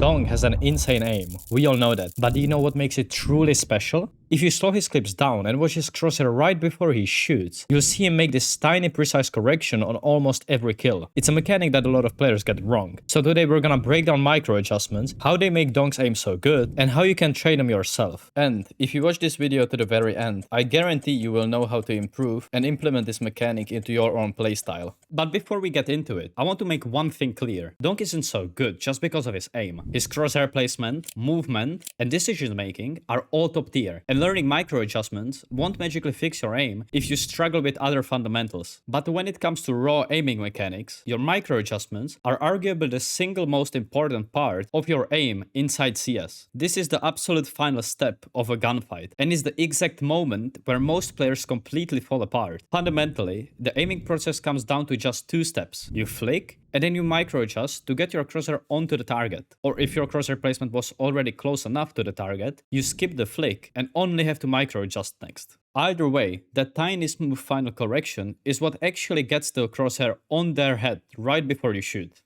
Donk has an insane aim, we all know that, but do you know what makes it truly special? If you slow his clips down and watch his crosshair right before he shoots, you'll see him make this tiny precise correction on almost every kill. It's a mechanic that a lot of players get wrong. So today we're gonna break down micro adjustments, how they make Donk's aim so good, and how you can train them yourself. And if you watch this video to the very end, I guarantee you will know how to improve and implement this mechanic into your own playstyle. But before we get into it, I want to make one thing clear. Donk isn't so good just because of his aim. His crosshair placement, movement, and decision making are all top tier. And learning micro adjustments won't magically fix your aim if you struggle with other fundamentals. But when it comes to raw aiming mechanics, your micro adjustments are arguably the single most important part of your aim inside CS. This is the absolute final step of a gunfight and is the exact moment where most players completely fall apart. Fundamentally, the aiming process comes down to just two steps. You flick, and then you micro adjust to get your crosshair onto the target. Or if your crosshair placement was already close enough to the target, you skip the flick and only have to micro adjust next. Either way, that tiny smooth final correction is what actually gets the crosshair on their head right before you shoot.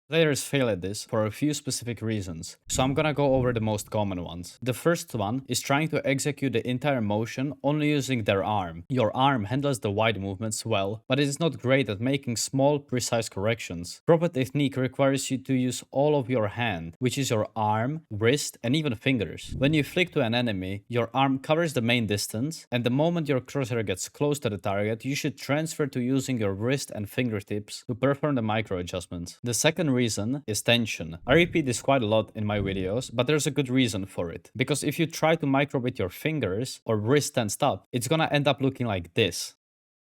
Players fail at this for a few specific reasons, so I'm gonna go over the most common ones. The first one is trying to execute the entire motion only using their arm. Your arm handles the wide movements well, but it is not great at making small, precise corrections. Proper technique requires you to use all of your hand, which is your arm, wrist, and even fingers. When you flick to an enemy, your arm covers the main distance, and the moment your crosshair gets close to the target, you should transfer to using your wrist and fingertips to perform the micro adjustments. The second reason is tension. I repeat this quite a lot in my videos, but there's a good reason for it. Because if you try to micro with your fingers or wrist tensed up, it's gonna end up looking like this.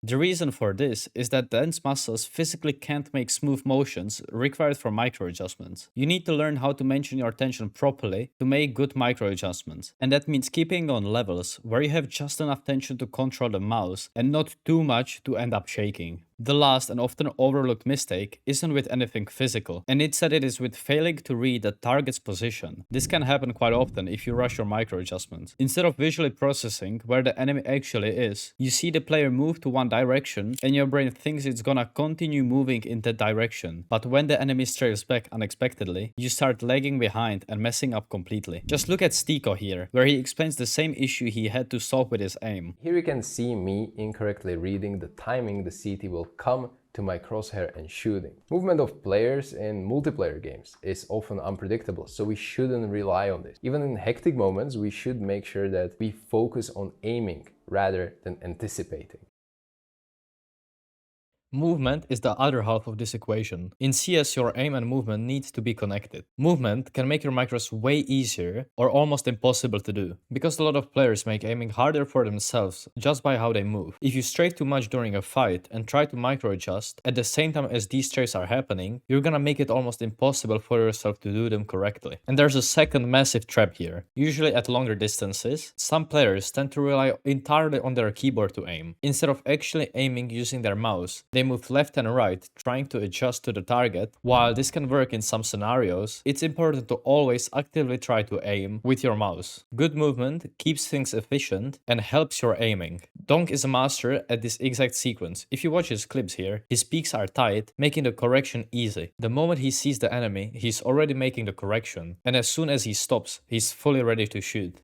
The reason for this is that dense muscles physically can't make smooth motions required for micro adjustments. You need to learn how to mention your tension properly to make good micro adjustments. And that means keeping on levels where you have just enough tension to control the mouse and not too much to end up shaking. The last and often overlooked mistake isn't with anything physical, and instead it is with failing to read the target's position. This can happen quite often if you rush your micro adjustments. Instead of visually processing where the enemy actually is, you see the player move to one direction and your brain thinks it's gonna continue moving in that direction. But when the enemy strays back unexpectedly, you start lagging behind and messing up completely. Just look at Stiko here, where he explains the same issue he had to solve with his aim. Here you can see me incorrectly reading the timing the CT will come to my crosshair and shooting. Movement of players in multiplayer games is often unpredictable, so we shouldn't rely on this. Even in hectic moments, we should make sure that we focus on aiming rather than anticipating. Movement is the other half of this equation. In CS, your aim and movement need to be connected. Movement can make your micros way easier or almost impossible to do, because a lot of players make aiming harder for themselves just by how they move. If you strafe too much during a fight and try to micro adjust at the same time as these strafes are happening, you're gonna make it almost impossible for yourself to do them correctly. And there's a second massive trap here. Usually at longer distances, some players tend to rely entirely on their keyboard to aim, instead of actually aiming using their mouse. They move left and right, trying to adjust to the target. While this can work in some scenarios, it's important to always actively try to aim with your mouse. Good movement keeps things efficient and helps your aiming. Donk is a master at this exact sequence. If you watch his clips here, his peaks are tight, making the correction easy. The moment he sees the enemy, he's already making the correction, and as soon as he stops, he's fully ready to shoot.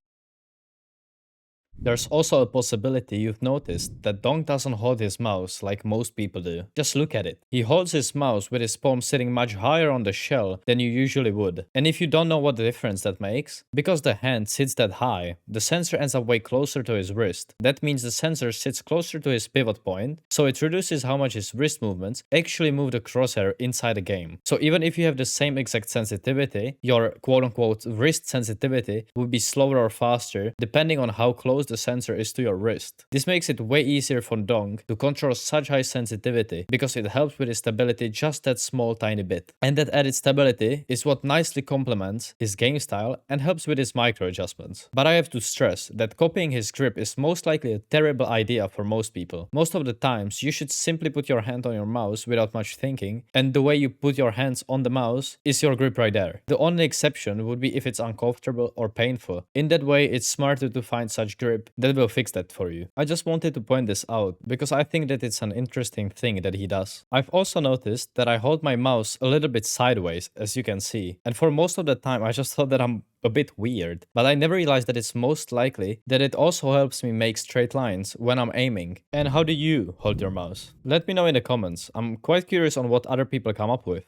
There's also a possibility you've noticed that Donk doesn't hold his mouse like most people do. Just look at it. He holds his mouse with his palm sitting much higher on the shell than you usually would. And if you don't know what the difference that makes, because the hand sits that high, the sensor ends up way closer to his wrist. That means the sensor sits closer to his pivot point, so it reduces how much his wrist movements actually move the crosshair inside the game. So even if you have the same exact sensitivity, your quote-unquote wrist sensitivity would be slower or faster depending on how close the sensor is to your wrist. This makes it way easier for Donk to control such high sensitivity because it helps with his stability just that small tiny bit. And that added stability is what nicely complements his game style and helps with his micro adjustments. But I have to stress that copying his grip is most likely a terrible idea for most people. Most of the times you should simply put your hand on your mouse without much thinking, and the way you put your hands on the mouse is your grip right there. The only exception would be if it's uncomfortable or painful. In that way, it's smarter to find such grip grip that will fix that for you. I just wanted to point this out because I think that it's an interesting thing that he does. I've also noticed that I hold my mouse a little bit sideways, as you can see, and for most of the time I just thought that I'm a bit weird, but I never realized that it's most likely that it also helps me make straight lines when I'm aiming. And how do you hold your mouse? Let me know in the comments. I'm quite curious on what other people come up with.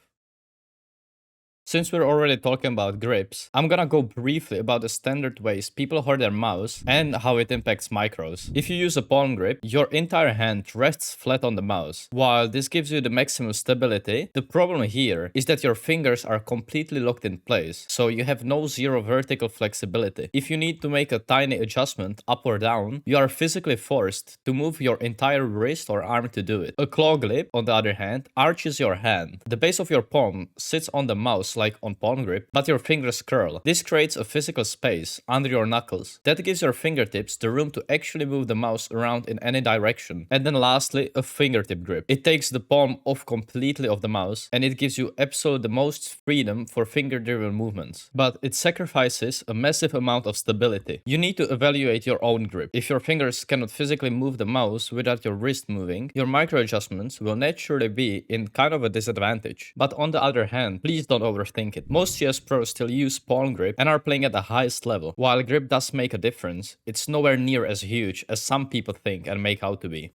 Since we're already talking about grips, I'm gonna go briefly about the standard ways people hold their mouse and how it impacts micros. If you use a palm grip, your entire hand rests flat on the mouse. While this gives you the maximum stability, the problem here is that your fingers are completely locked in place, so you have no zero vertical flexibility. If you need to make a tiny adjustment up or down, you are physically forced to move your entire wrist or arm to do it. A claw grip, on the other hand, arches your hand. The base of your palm sits on the mouse like on palm grip, but your fingers curl. This creates a physical space under your knuckles that gives your fingertips the room to actually move the mouse around in any direction. And then lastly, a fingertip grip. It takes the palm off completely of the mouse and it gives you absolutely the most freedom for finger-driven movements. But it sacrifices a massive amount of stability. You need to evaluate your own grip. If your fingers cannot physically move the mouse without your wrist moving, your micro adjustments will naturally be in kind of a disadvantage. But on the other hand, please don't overthink it. Most CS pros still use palm grip and are playing at the highest level. While grip does make a difference, it's nowhere near as huge as some people think and make out to be.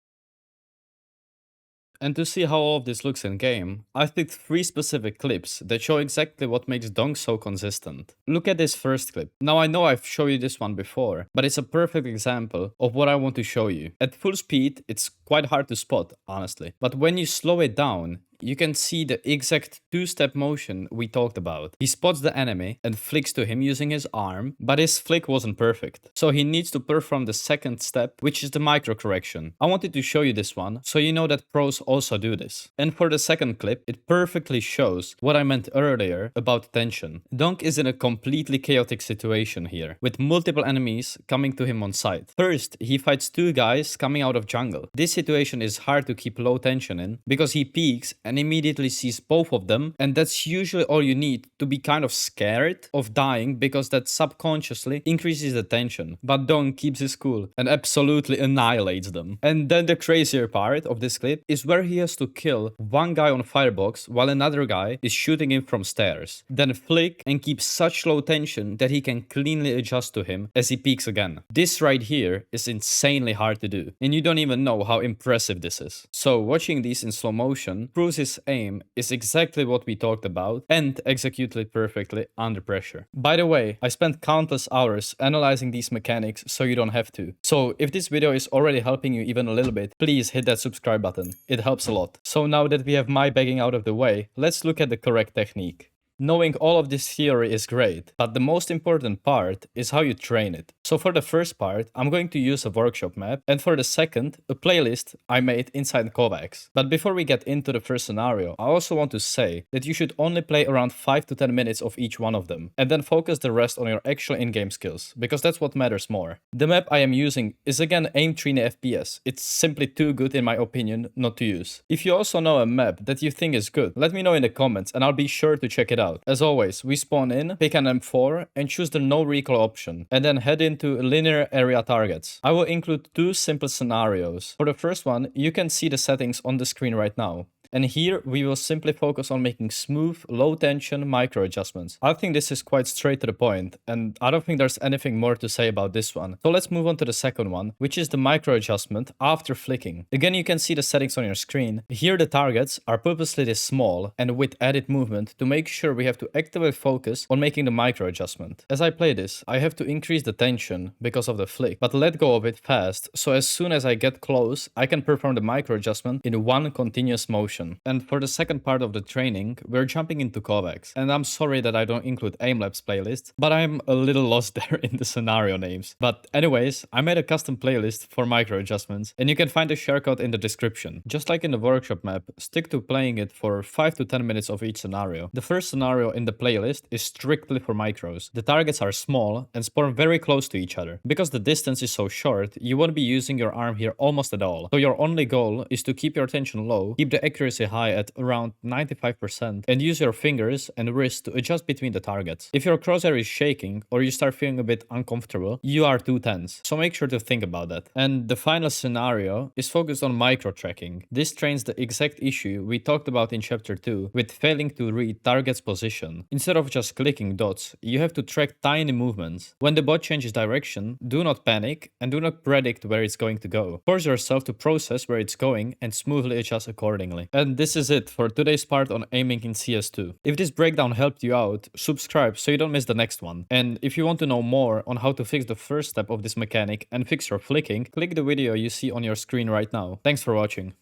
And to see how all of this looks in game, I've picked 3 specific clips that show exactly what makes Donk so consistent. Look at this first clip. Now I know I've shown you this one before, but it's a perfect example of what I want to show you. At full speed, it's quite hard to spot, honestly. But when you slow it down, you can see the exact 2-step motion we talked about. He spots the enemy and flicks to him using his arm, but his flick wasn't perfect. So he needs to perform the second step, which is the micro correction. I wanted to show you this one, so you know that pros also do this. And for the second clip, it perfectly shows what I meant earlier about tension. Donk is in a completely chaotic situation here, with multiple enemies coming to him on sight. First, he fights 2 guys coming out of jungle. This situation is hard to keep low tension in, because he peeks and immediately sees both of them, and that's usually all you need to be kind of scared of dying, because that subconsciously increases the tension. But Donk keeps his cool and absolutely annihilates them. And then the crazier part of this clip is where he has to kill one guy on firebox while another guy is shooting him from stairs. Then flick and keep such low tension that he can cleanly adjust to him as he peeks again. This right here is insanely hard to do, and you don't even know how impressive this is. So watching these in slow motion proves his aim is exactly what we talked about and executed it perfectly under pressure. By the way, I spent countless hours analyzing these mechanics, so you don't have to. So if this video is already helping you even a little bit, please hit that subscribe button. It helps a lot. So now that we have my begging out of the way, let's look at the correct technique. Knowing all of this theory is great, but the most important part is how you train it. So for the first part, I'm going to use a workshop map, and for the second, a playlist I made inside Kovaaks. But before we get into the first scenario, I also want to say that you should only play around 5 to 10 minutes of each one of them, and then focus the rest on your actual in-game skills, because that's what matters more. The map I am using is again FPSAimTrainer FPS. It's simply too good in my opinion not to use. If you also know a map that you think is good, let me know in the comments and I'll be sure to check it out. As always, we spawn in, pick an M4 and choose the no recoil option, and then head into linear area targets. I will include 2 simple scenarios. For the first one, you can see the settings on the screen right now. And here we will simply focus on making smooth, low tension micro adjustments. I think this is quite straight to the point, and I don't think there's anything more to say about this one. So let's move on to the second one, which is the micro adjustment after flicking. Again, you can see the settings on your screen. Here the targets are purposely this small and with added movement to make sure we have to actively focus on making the micro adjustment. As I play this, I have to increase the tension because of the flick, but let go of it fast, so as soon as I get close, I can perform the micro adjustment in one continuous motion. And for the second part of the training, we're jumping into Kovaaks. And I'm sorry that I don't include aimlabs playlists, but I'm a little lost there in the scenario names. But anyways, I made a custom playlist for micro adjustments, and you can find the shortcut in the description. Just like in the workshop map, stick to playing it for 5 to 10 minutes of each scenario. The first scenario in the playlist is strictly for micros. The targets are small and spawn very close to each other. Because the distance is so short, you won't be using your arm here almost at all. So your only goal is to keep your tension low, keep the accuracy accuracy high at around 95% and use your fingers and wrist to adjust between the targets. If your crosshair is shaking or you start feeling a bit uncomfortable, you are too tense. So make sure to think about that. And the final scenario is focused on micro tracking. This trains the exact issue we talked about in chapter 2 with failing to read target's position. Instead of just clicking dots, you have to track tiny movements. When the bot changes direction, do not panic and do not predict where it's going to go. Force yourself to process where it's going and smoothly adjust accordingly. And this is it for today's part on aiming in CS2. If this breakdown helped you out, subscribe so you don't miss the next one. And if you want to know more on how to fix the first step of this mechanic and fix your flicking, click the video you see on your screen right now. Thanks for watching.